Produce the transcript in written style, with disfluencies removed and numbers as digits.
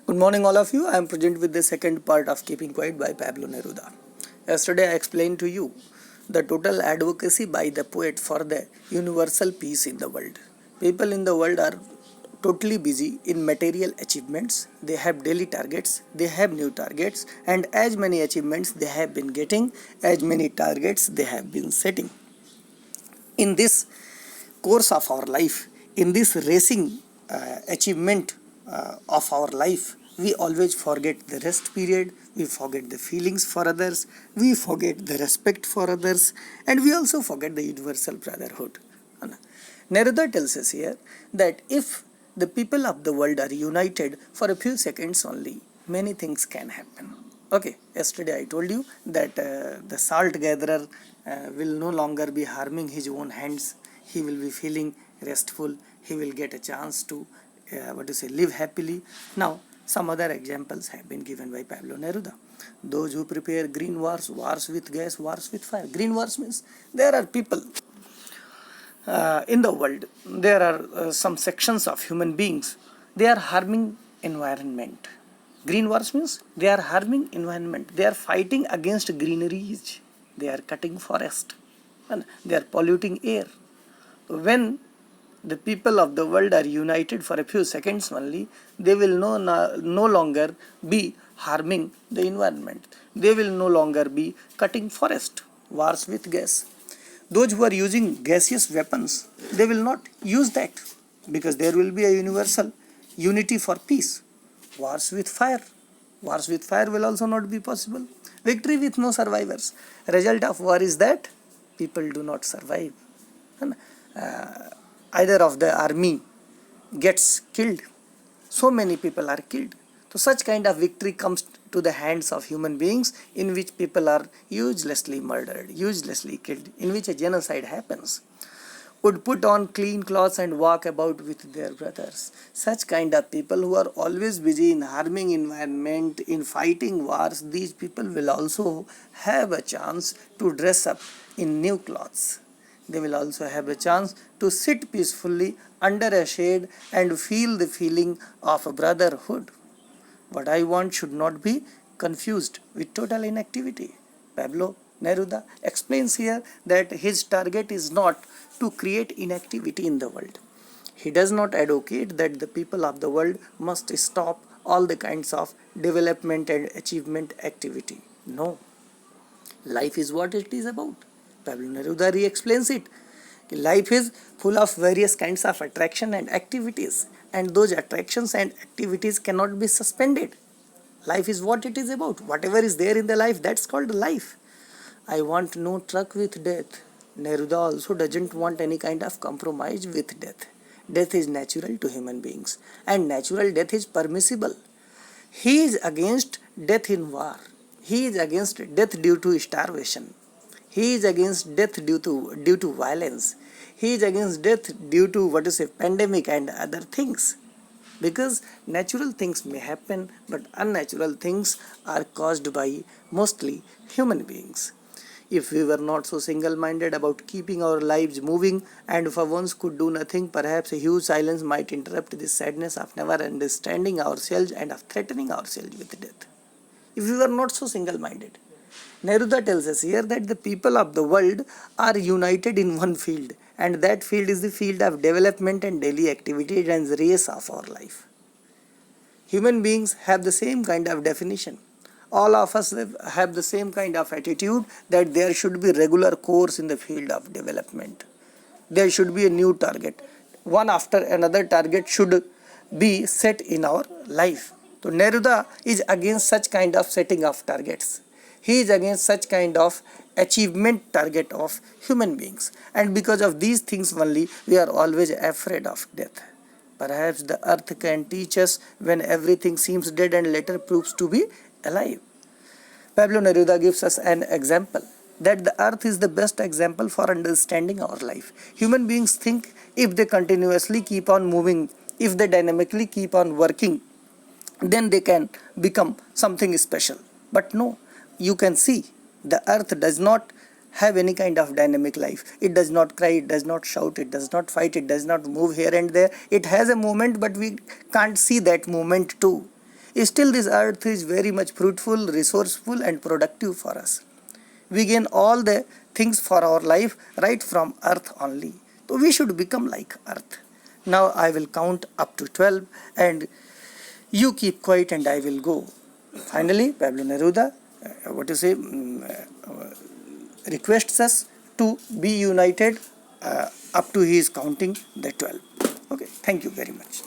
Good morning, all of you. I am present with the second part of Keeping Quiet by Pablo Neruda. Yesterday, I explained to you the total advocacy by the poet for the universal peace in the world. People in the world are totally busy in material achievements. They have daily targets, they have new targets, and as many achievements they have been getting, as many targets they have been setting. In this course of our life, in this racing achievement of our life, we always forget the rest period, we forget the feelings for others, we forget the respect for others, and we also forget the universal brotherhood. Neruda tells us here that if the people of the world are united for a few seconds only, many things can happen. Okay, yesterday I told you that the salt gatherer will no longer be harming his own hands. He will be feeling restful. He will get a chance to live happily. Now, some other examples have been given by Pablo Neruda. Those who prepare green wars, wars with gas, wars with fire. Green wars means there are people in the world. There are some sections of human beings. They are harming environment. Green wars means they are harming environment. They are fighting against greeneries. They are cutting forest. And they are polluting air. When the people of the world are united for a few seconds only, they will no longer be harming the environment. They will no longer be cutting forest. Wars with gas. Those who are using gaseous weapons, they will not use that because there will be a universal unity for peace. Wars with fire. Wars with fire will also not be possible. Victory with no survivors. Result of war is that people do not survive. And, either of the army gets killed. So many people are killed. So such kind of victory comes to the hands of human beings in which people are uselessly murdered, uselessly killed, in which a genocide happens. Would put on clean clothes and walk about with their brothers. Such kind of people who are always busy in harming environment, in fighting wars, these people will also have a chance to dress up in new clothes. They will also have a chance to sit peacefully under a shade and feel the feeling of brotherhood. What I want should not be confused with total inactivity. Pablo Neruda explains here that his target is not to create inactivity in the world. He does not advocate that the people of the world must stop all the kinds of development and achievement activity. No. Life is what it is about. Pablo Neruda re-explains it. Life is full of various kinds of attraction and activities, and those attractions and activities cannot be suspended. Life is what it is about. Whatever is there in the life, that's called life. I want no truck with death. Neruda also doesn't want any kind of compromise with death. Death is natural to human beings, and natural death is permissible. He is against death in war. He is against death due to starvation. He is against death due to violence. He is against death due to pandemic and other things. Because natural things may happen, but unnatural things are caused by mostly human beings. If we were not so single-minded about keeping our lives moving and for once could do nothing, perhaps a huge silence might interrupt this sadness of never understanding ourselves and of threatening ourselves with death. If we were not so single-minded. Neruda tells us here that the people of the world are united in one field, and that field is the field of development and daily activity and the race of our life. Human beings have the same kind of definition. All of us have the same kind of attitude that there should be regular course in the field of development. There should be a new target. One after another target should be set in our life. So Neruda is against such kind of setting of targets. He is against such kind of achievement target of human beings. And because of these things only, we are always afraid of death. Perhaps the earth can teach us when everything seems dead and later proves to be alive. Pablo Neruda gives us an example that the earth is the best example for understanding our life. Human beings think if they continuously keep on moving, if they dynamically keep on working, then they can become something special. But no, you can see the earth does not have any kind of dynamic life. It does not cry, it does not shout, it does not fight, it does not move here and there. It has a movement, but we can't see that movement too. Still, this earth is very much fruitful, resourceful, and productive for us. We gain all the things for our life right from earth only. So we should become like earth. Now I will count up to 12 and you keep quiet and I will go. Finally, Pablo Neruda, requests us to be united up to he is counting the 12. Okay, thank you very much.